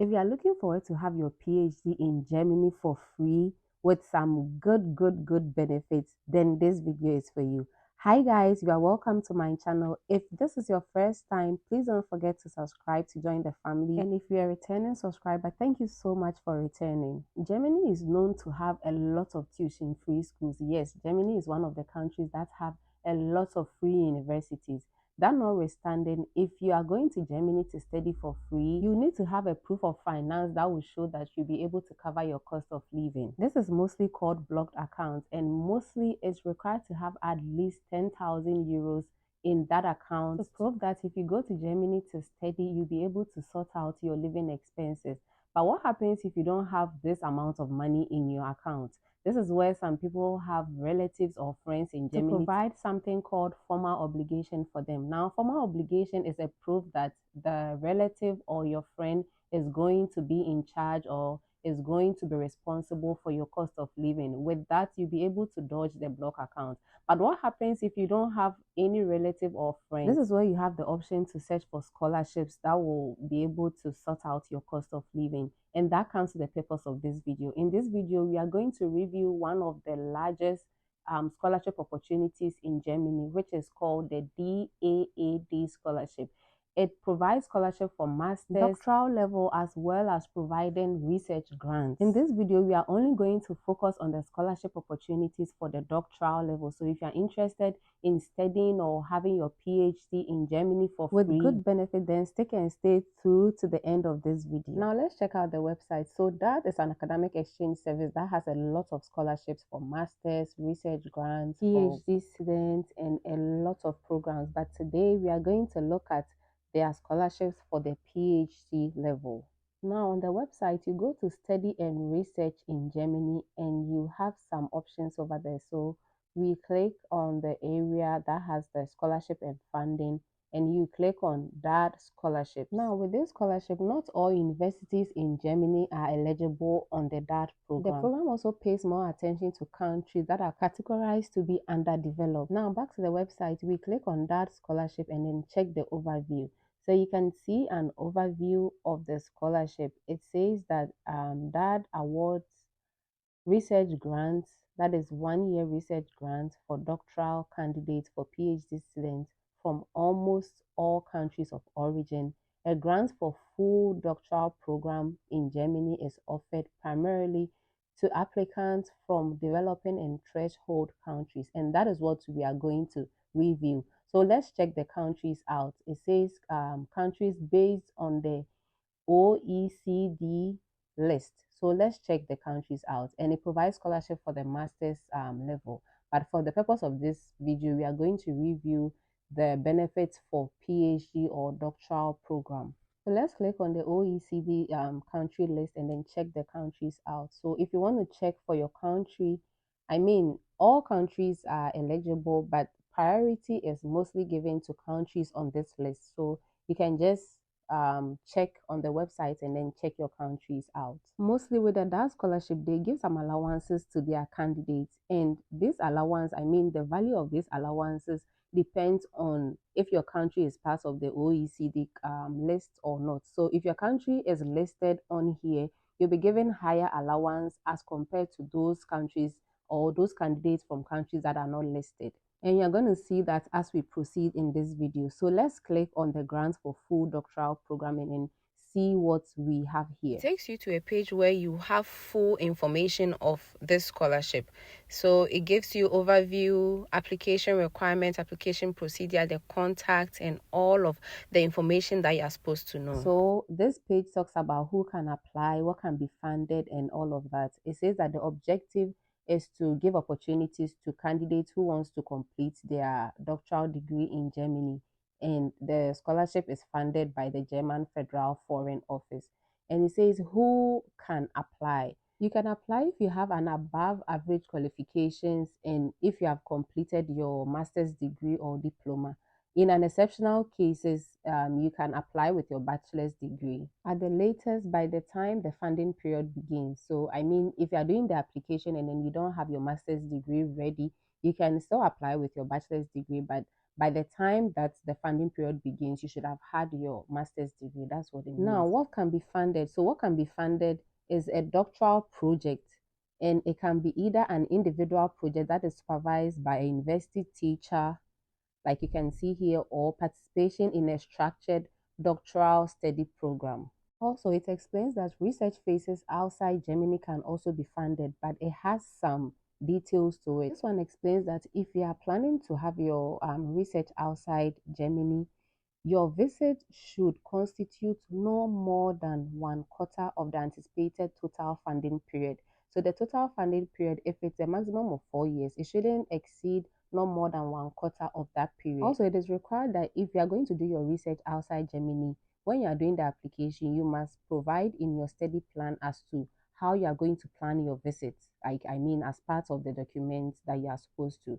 If you are looking forward to have your PhD in Germany for free with some good benefits, then this video is for you. Hi guys, you are welcome to my channel. If this is your first time, please don't forget to subscribe to join the family. And if you're a returning subscriber, thank you so much for returning. Germany is known to have a lot of tuition-free schools. Yes, Germany is one of the countries that have a lot of free universities. That notwithstanding, if you are going to Germany to study for free, you need to have a proof of finance that will show that you'll be able to cover your cost of living. This is mostly called blocked accounts, and mostly it's required to have at least 10,000 euros in that account to prove that if you go to Germany to study, you'll be able to sort out your living expenses. But what happens if you don't have this amount of money in your account? This is where some people have relatives or friends in Germany to provide something called formal obligation for them. Now, formal obligation is a proof that the relative or your friend is going to be in charge or is going to be responsible for your cost of living. With that, you'll be able to dodge the block account. But what happens if you don't have any relative or friend? This is where you have the option to search for scholarships that will be able to sort out your cost of living. And that comes to the purpose of this video. In this video, we are going to review one of the largest scholarship opportunities in Germany, which is called the DAAD scholarship. It provides scholarship for master's, doctoral level, as well as providing research grants. In this video, we are only going to focus on the scholarship opportunities for the doctoral level. So if you are interested in studying or having your PhD in Germany for free with good benefit, then stick and stay through to the end of this video. Now let's check out the website. So that is an academic exchange service that has a lot of scholarships for masters, research grants, PhD students, and a lot of programs. But today we are going to look at their scholarships for the PhD level. Now on the website, you go to study and research in Germany and you have some options over there. So we click on the area that has the scholarship and funding and you click on DAAD scholarship. Now with this scholarship, not all universities in Germany are eligible on the DAAD program. The program also pays more attention to countries that are categorized to be underdeveloped. Now back to the website, we click on DAAD scholarship and then check the overview. So you can see an overview of the scholarship. It says that DAAD awards research grants, that is 1 year research grant for doctoral candidates for PhD students from almost all countries of origin. A grant for full doctoral program in Germany is offered primarily to applicants from developing and threshold countries, and that is what we are going to review. So let's check the countries out. It says countries based on the OECD list. So let's check the countries out, and it provides scholarship for the master's level. But for the purpose of this video, we are going to review the benefits for PhD or doctoral program. So let's click on the OECD country list and then check the countries out. So if you want to check for your country, I mean, all countries are eligible, but priority is mostly given to countries on this list. So you can just check on the website and then check your countries out. Mostly with the DAAD scholarship, they give some allowances to their candidates, and this allowance, I mean the value of these allowances depends on if your country is part of the OECD list or not. So if your country is listed on here, you'll be given higher allowance as compared to those countries or those candidates from countries that are not listed. And you're going to see that as we proceed in this video. So let's click on the grants for full doctoral programming and see what we have here. It takes you to a page where you have full information of this scholarship. So it gives you overview, application requirements, application procedure, the contact, and all of the information that you're supposed to know. So this page talks about who can apply, what can be funded, and all of that. It says that the objective is to give opportunities to candidates who wants to complete their doctoral degree in Germany, and the scholarship is funded by the German Federal Foreign Office. And it says who can apply. You can apply if you have an above average qualifications and if you have completed your master's degree or diploma. In an exceptional cases, you can apply with your bachelor's degree at the latest by the time the funding period begins. So, I mean, if you are doing the application and then you don't have your master's degree ready, you can still apply with your bachelor's degree, but by the time that the funding period begins, you should have had your master's degree. That's what it means. Now, what can be funded? So what can be funded is a doctoral project, and it can be either an individual project that is supervised by a university teacher, like you can see here, or participation in a structured doctoral study program. Also, it explains that research phases outside Germany can also be funded, but it has some details to it. This one explains that if you are planning to have your research outside Germany, your visit should constitute no more than 1/4 of the anticipated total funding period. So the total funding period, if it's a maximum of 4 years, it shouldn't exceed no more than 1/4 of that period. Also, it is required that if you are going to do your research outside Germany, when you are doing the application, you must provide in your study plan as to how you are going to plan your visits. Like, I mean, as part of the documents that you are supposed to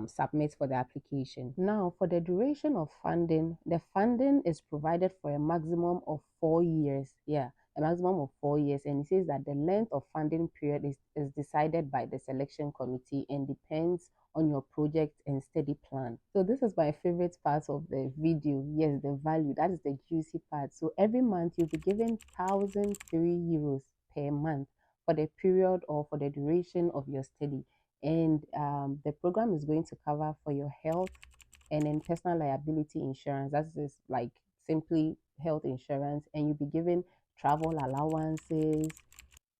submit for the application. Now, for the duration of funding, the funding is provided for a maximum of 4 years. Yeah, a maximum of 4 years. And it says that the length of funding period is decided by the selection committee and depends on your project and study plan. So this is my favorite part of the video. Yes, the value. That is the juicy part. So every month you'll be given 1,003 euros per month for the period or for the duration of your study. And the program is going to cover for your health and then personal liability insurance. That is like simply health insurance, and you'll be given travel allowances,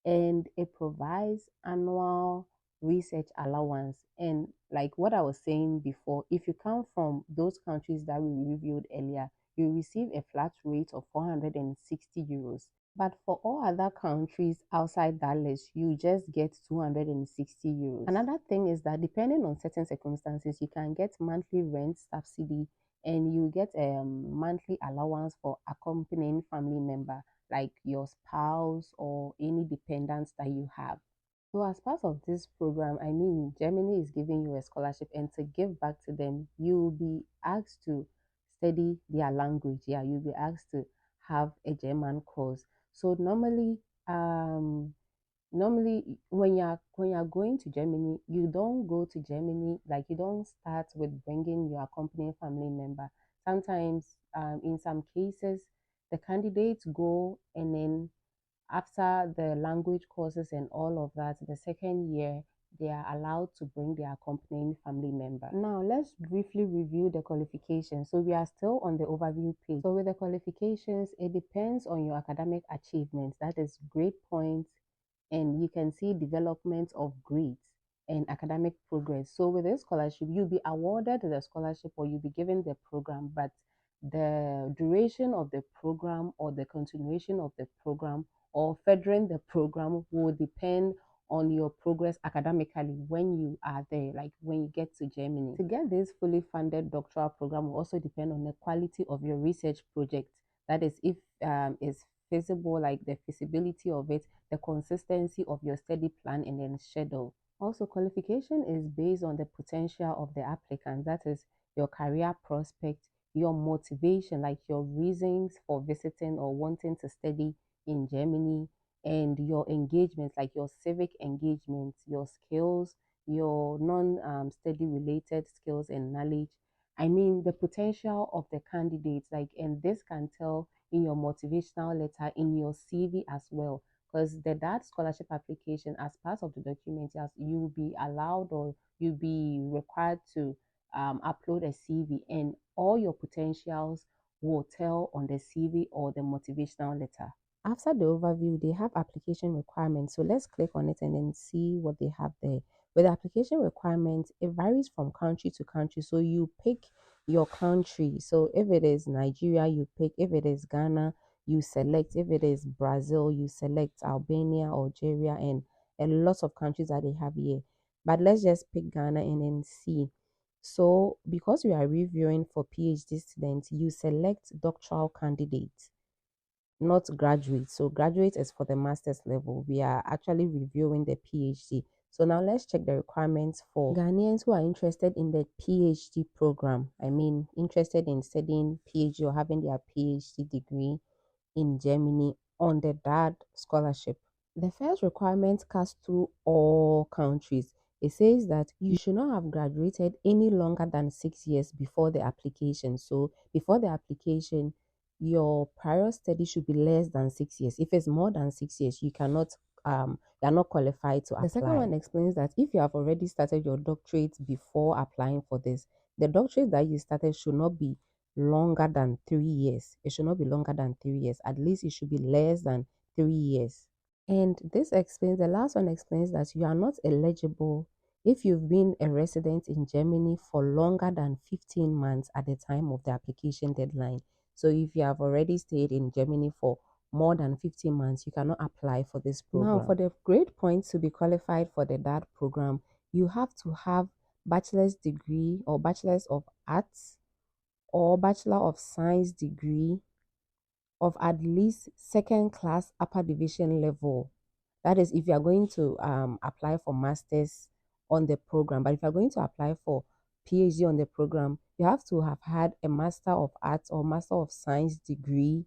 and it provides annual research allowance. And like what I was saying before, if you come from those countries that we reviewed earlier, you receive a flat rate of 460 euros. But for all other countries outside that list, you just get 260 euros. Another thing is that depending on certain circumstances, you can get monthly rent subsidy, and you get a monthly allowance for accompanying family member like your spouse or any dependents that you have. So as part of this program, I mean, Germany is giving you a scholarship, and to give back to them, you'll be asked to study their language. Yeah, you'll be asked to have a German course. So normally when you're going to Germany, you don't go to Germany, like you don't start with bringing your accompanying family member. Sometimes in some cases the candidates go, and then after the language courses and all of that, the second year they are allowed to bring their accompanying family member. Now let's briefly review the qualifications. So we are still on the overview page. So with the qualifications, it depends on your academic achievements, that is grade points, and you can see development of grades and academic progress. So with this scholarship, you'll be awarded the scholarship or you'll be given the program, but the duration of the program or the continuation of the program or furthering the program will depend on your progress academically when you are there, like when you get to Germany. To get this fully funded doctoral program will also depend on the quality of your research project. That is, if it's feasible, like the feasibility of it, the consistency of your study plan, and then schedule. Also, qualification is based on the potential of the applicant, that is your career prospect, your motivation, like your reasons for visiting or wanting to study in Germany, and your engagements, like your civic engagements, your skills, your non-study related skills and knowledge. I mean, the potential of the candidates, like, and this can tell in your motivational letter, in your CV as well, because the DAAD scholarship application, as part of the document, yes, you'll be allowed or you'll be required to upload a CV, and all your potentials will tell on the CV or the motivational letter. After the overview, they have application requirements. So let's click on it and then see what they have there. With application requirements, it varies from country to country. So you pick your country. So if it is Nigeria, you pick. If it is Ghana, you select. If it is Brazil, you select Albania, Algeria, and a lot of countries that they have here. But let's just pick Ghana and then see. So because we are reviewing for PhD students, you select doctoral candidates, not graduate. So graduate is for the master's level. We are actually reviewing the PhD. So now let's check the requirements for Ghanaians who are interested in the PhD program. I mean, interested in studying PhD or having their PhD degree in Germany on the DAAD scholarship. The first requirement cuts through all countries. it says that you should not have graduated any longer than 6 years before the application. So before the application, your prior study should be less than 6 years. If it's more than 6 years, you are not qualified to apply. The second one explains that if you have already started your doctorate before applying for this, the doctorate that you started should not be longer than 3 years. It should not be longer than 3 years. At least it should be less than 3 years. And this explains, the last one explains that you are not eligible if you've been a resident in Germany for longer than 15 months at the time of the application deadline. So if you have already stayed in Germany for more than 15 months, you cannot apply for this program. Now, for the grade points to be qualified for the DAAD program, you have to have bachelor's degree or bachelor's of arts or bachelor of science degree of at least second class upper division level. That is if you are going to apply for masters on the program. But if you are going to apply for PhD on the program, you have to have had a master of arts or master of science degree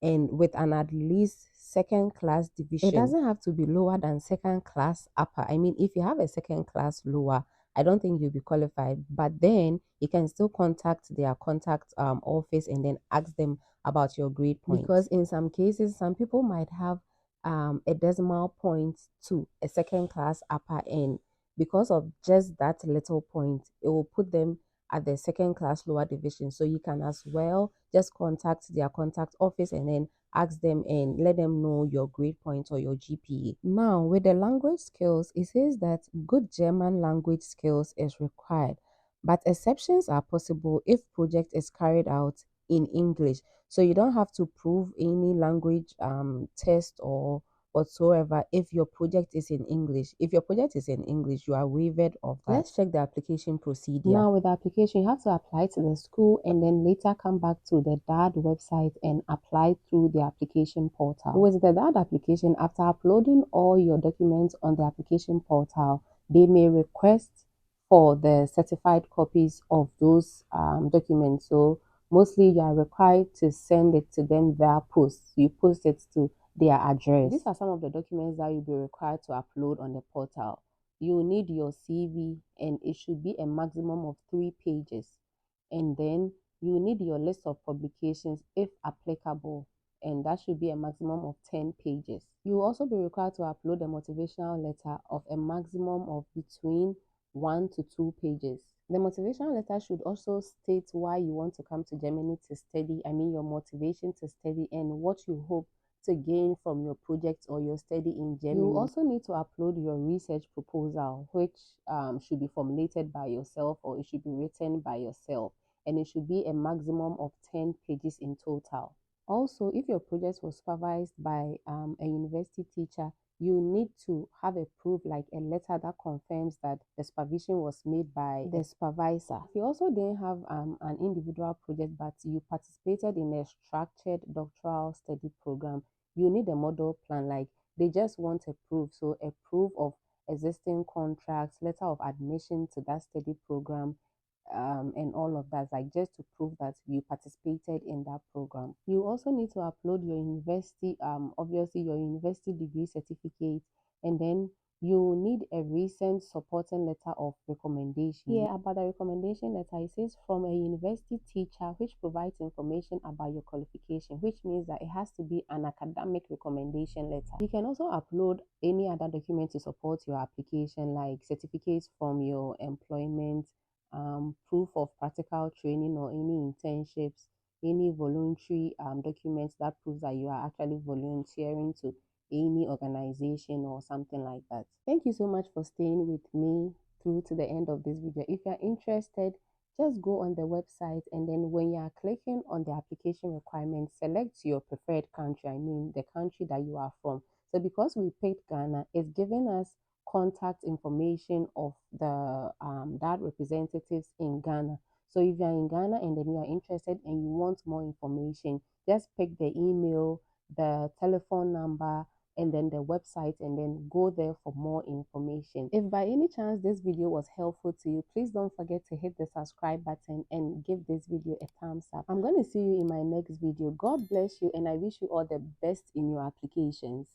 and with an at least second class division. It doesn't have to be lower than second class upper. I mean, if you have a second class lower, I don't think you'll be qualified, but then you can still contact their contact office and then ask them about your grade point. Because in some cases, some people might have a decimal point to a second class upper end. Because of just that little point, it will put them at the second class lower division. So you can as well just contact their contact office and then ask them and let them know your grade point or your GPA. Now, with the language skills, it says that good German language skills is required, but exceptions are possible if project is carried out in English. So you don't have to prove any language test or whatsoever if your project is in English. If your project is in English, you are waived of that. Let's check the application procedure. Now, with the application, you have to apply to the school and then later come back to the DAAD website and apply through the application portal. With the DAAD application, after uploading all your documents on the application portal, they may request for the certified copies of those documents. So mostly you are required to send it to them via post. You post it to their address. These are some of the documents that you'll be required to upload on the portal. You need your CV and it should be a maximum of 3 pages. And then you need your list of publications if applicable, and that should be a maximum of 10 pages. You will also be required to upload a motivational letter of a maximum of between 1 to 2 pages. The motivational letter should also state why you want to come to Germany to study, your motivation to study and what you hope to gain from your project or your study in Germany. You also need to upload your research proposal, which should be formulated by yourself or it should be written by yourself, and it should be a maximum of 10 pages in total. Also, if your project was supervised by a university teacher, you need to have a proof, like a letter that confirms that the supervision was made by the supervisor. If you also didn't have an individual project, but you participated in a structured doctoral study program, you need a model plan. Like they just want a proof. So a proof of existing contracts, letter of admission to that study program, and all of that, like just to prove that you participated in that program. You also need to upload your university, obviously your university degree certificate, and then you need a recent supporting letter of recommendation. Here about the recommendation letter, it says from a university teacher which provides information about your qualification, which means that it has to be an academic recommendation letter. You can also upload any other document to support your application, like certificates from your employment, proof of practical training or any internships, any voluntary documents that proves that you are actually volunteering to any organization or something like that. Thank you so much for staying with me through to the end of this video. If you're interested, just go on the website and then when you are clicking on the application requirements, select your preferred country, the country that you are from. So because we picked Ghana, it's giving us contact information of the DAAD representatives in Ghana. So if you're in Ghana and then you are interested and you want more information, just pick the email, the telephone number, and then the website, and then go there for more information. If by any chance this video was helpful to you, please don't forget to hit the subscribe button and give this video a thumbs up. I'm going to see you in my next video. God bless you and I wish you all the best in your applications.